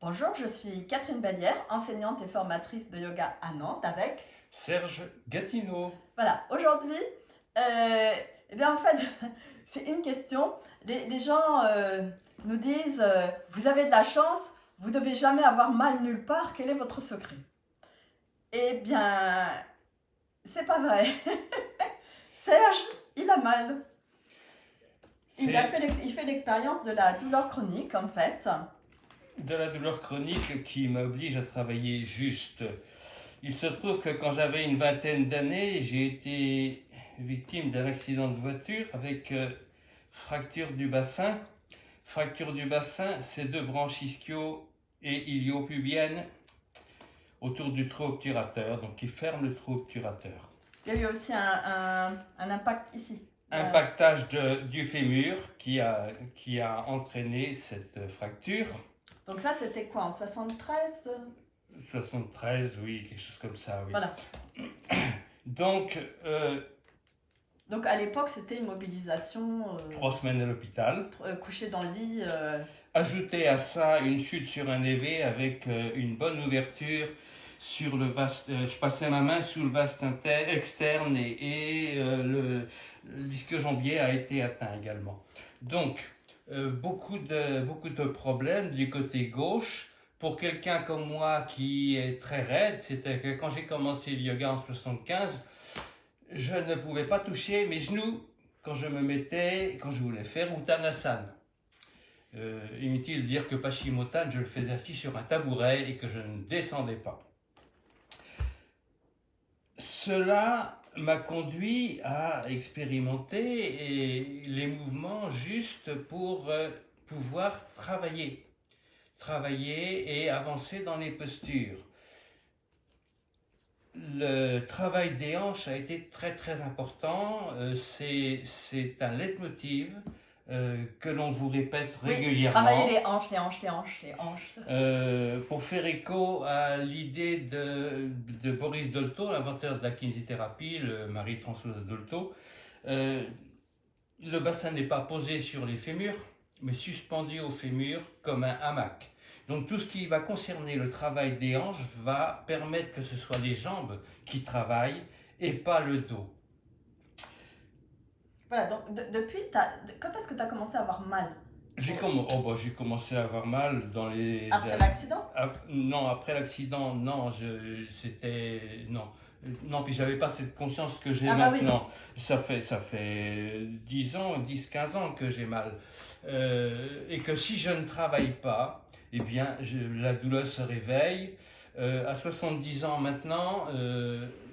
Bonjour, je suis Catherine Bellière, enseignante et formatrice de yoga à Nantes avec Serge Gatineau. Voilà, aujourd'hui, eh bien en fait, c'est une question. Les gens nous disent vous avez de la chance, vous ne devez jamais avoir mal nulle part, quel est votre secret? Eh bien, c'est pas vrai. Serge, il a mal. Il fait l'expérience de la douleur chronique en fait. De la douleur chronique qui m'oblige à travailler juste. Il se trouve que quand j'avais une vingtaine d'années, j'ai été victime d'un accident de voiture avec fracture du bassin. Fracture du bassin, c'est 2 branches ischio et iliopubiennes autour du trou obturateur, donc qui ferment le trou obturateur. Il y a eu aussi un impact ici. Impactage du fémur qui a entraîné cette fracture. Donc ça, c'était quoi, en 73? 73, oui, quelque chose comme ça, oui. Voilà. Donc à l'époque, c'était une mobilisation... 3 semaines à l'hôpital. Couché dans le lit. Ajouter à ça une chute sur un évé avec une bonne ouverture sur le vaste... je passais ma main sous le vaste externe et le l'ischio-jambier a été atteint également. Donc, beaucoup de problèmes du côté gauche. Pour quelqu'un comme moi qui est très raide, c'était que quand j'ai commencé le yoga en 75, je ne pouvais pas toucher mes genoux quand je voulais faire Uttanasana. Inutile de dire que Paschimottanasana, je le faisais assis sur un tabouret et que je ne descendais pas. Cela m'a conduit à expérimenter les mouvements juste pour pouvoir travailler et avancer dans les postures. Le travail des hanches a été très très important, c'est un leitmotiv que l'on vous répète régulièrement. Travailler les hanches. Pour faire écho à l'idée de Boris Dolto, l'inventeur de la kinésithérapie, le mari de Françoise Dolto. Le bassin n'est pas posé sur les fémurs, mais suspendu au fémur comme un hamac. Donc tout ce qui va concerner le travail des hanches va permettre que ce soit les jambes qui travaillent et pas le dos. Voilà, donc depuis, quand est-ce que tu as commencé à avoir mal? J'ai commencé à avoir mal dans les... Après l'accident? Non, après l'accident, non, non, puis j'avais pas cette conscience que j'ai maintenant. Oui. Ça fait 10-15 ans que j'ai mal. Et que si je ne travaille pas, eh bien, la douleur se réveille. À 70 ans maintenant,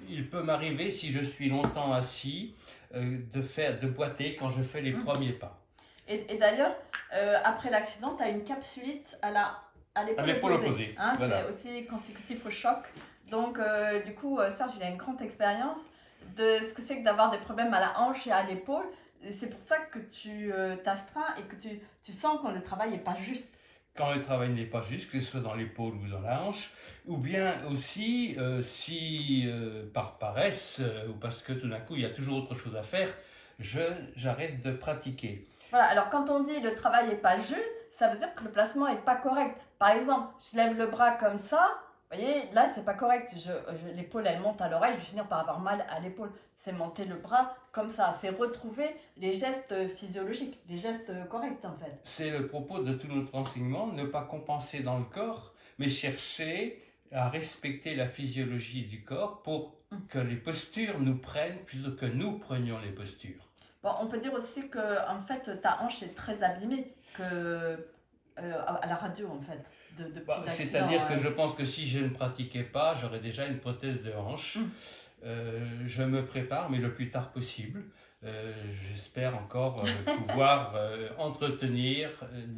il peut m'arriver, si je suis longtemps assis, de boiter quand je fais les premiers pas. Et d'ailleurs, après l'accident, tu as une capsulite à l'épaule opposée. Hein, voilà. C'est aussi consécutif au choc. Donc, du coup, Serge, il a une grande expérience de ce que c'est que d'avoir des problèmes à la hanche et à l'épaule. C'est pour ça que tu t'astreins et que tu sens quand le travail n'est pas juste. Quand le travail n'est pas juste, que ce soit dans l'épaule ou dans la hanche, ou bien aussi, si par paresse, ou parce que tout d'un coup il y a toujours autre chose à faire, j'arrête de pratiquer. Voilà, alors quand on dit le travail n'est pas juste, ça veut dire que le placement n'est pas correct. Par exemple, je lève le bras comme ça, vous voyez, là c'est pas correct. L'épaule elle monte à l'oreille, je vais finir par avoir mal à l'épaule. C'est monter le bras comme ça, c'est retrouver les gestes physiologiques, les gestes corrects en fait. C'est le propos de tout notre enseignement, ne pas compenser dans le corps, mais chercher à respecter la physiologie du corps pour que les postures nous prennent plutôt que nous prenions les postures. Bon, on peut dire aussi que en fait ta hanche est très abîmée à la radio en fait. C'est-à-dire que je pense que si je ne pratiquais pas, j'aurais déjà une prothèse de hanche. Je me prépare, mais le plus tard possible. J'espère encore pouvoir entretenir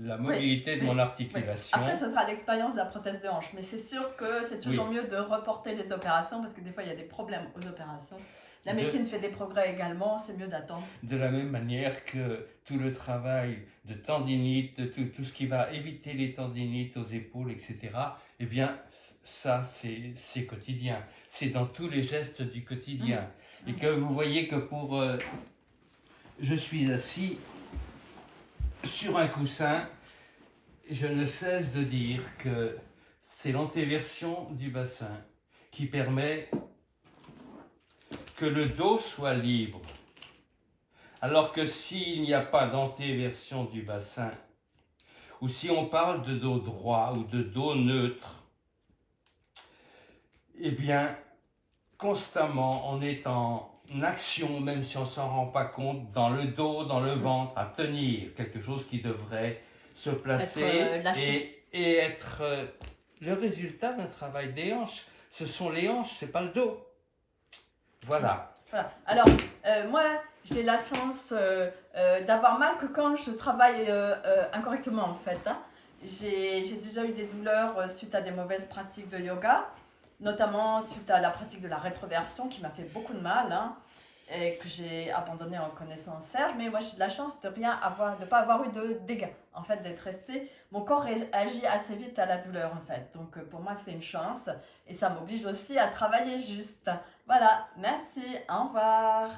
la mobilité de mon articulation. Oui. Après, ce sera l'expérience de la prothèse de hanche, mais c'est sûr que c'est toujours mieux de reporter les opérations parce que des fois, il y a des problèmes aux opérations. La médecine fait des progrès également, c'est mieux d'attendre. De la même manière que tout le travail de tendinite, tout ce qui va éviter les tendinites aux épaules, etc., eh bien, ça, c'est quotidien. C'est dans tous les gestes du quotidien. Et que vous voyez que je suis assis sur un coussin, je ne cesse de dire que c'est l'antéversion du bassin qui permet que le dos soit libre. Alors que s'il n'y a pas d'antéversion du bassin, ou si on parle de dos droit ou de dos neutre, eh bien, constamment, on est en action, même si on ne s'en rend pas compte, dans le dos, dans le ventre, à tenir quelque chose qui devrait se placer et être le résultat d'un travail des hanches. Ce sont les hanches, ce n'est pas le dos. Voilà. Voilà. Alors, moi, j'ai la chance d'avoir mal que quand je travaille incorrectement, en fait. Hein. J'ai déjà eu des douleurs suite à des mauvaises pratiques de yoga, notamment suite à la pratique de la rétroversion qui m'a fait beaucoup de mal, hein, et que j'ai abandonné en connaissant Serge. Mais moi, j'ai de la chance de ne pas avoir eu de dégâts, en fait, d'être resté. Mon corps agit assez vite à la douleur, en fait. Donc, pour moi, c'est une chance et ça m'oblige aussi à travailler juste. Voilà, merci, au revoir.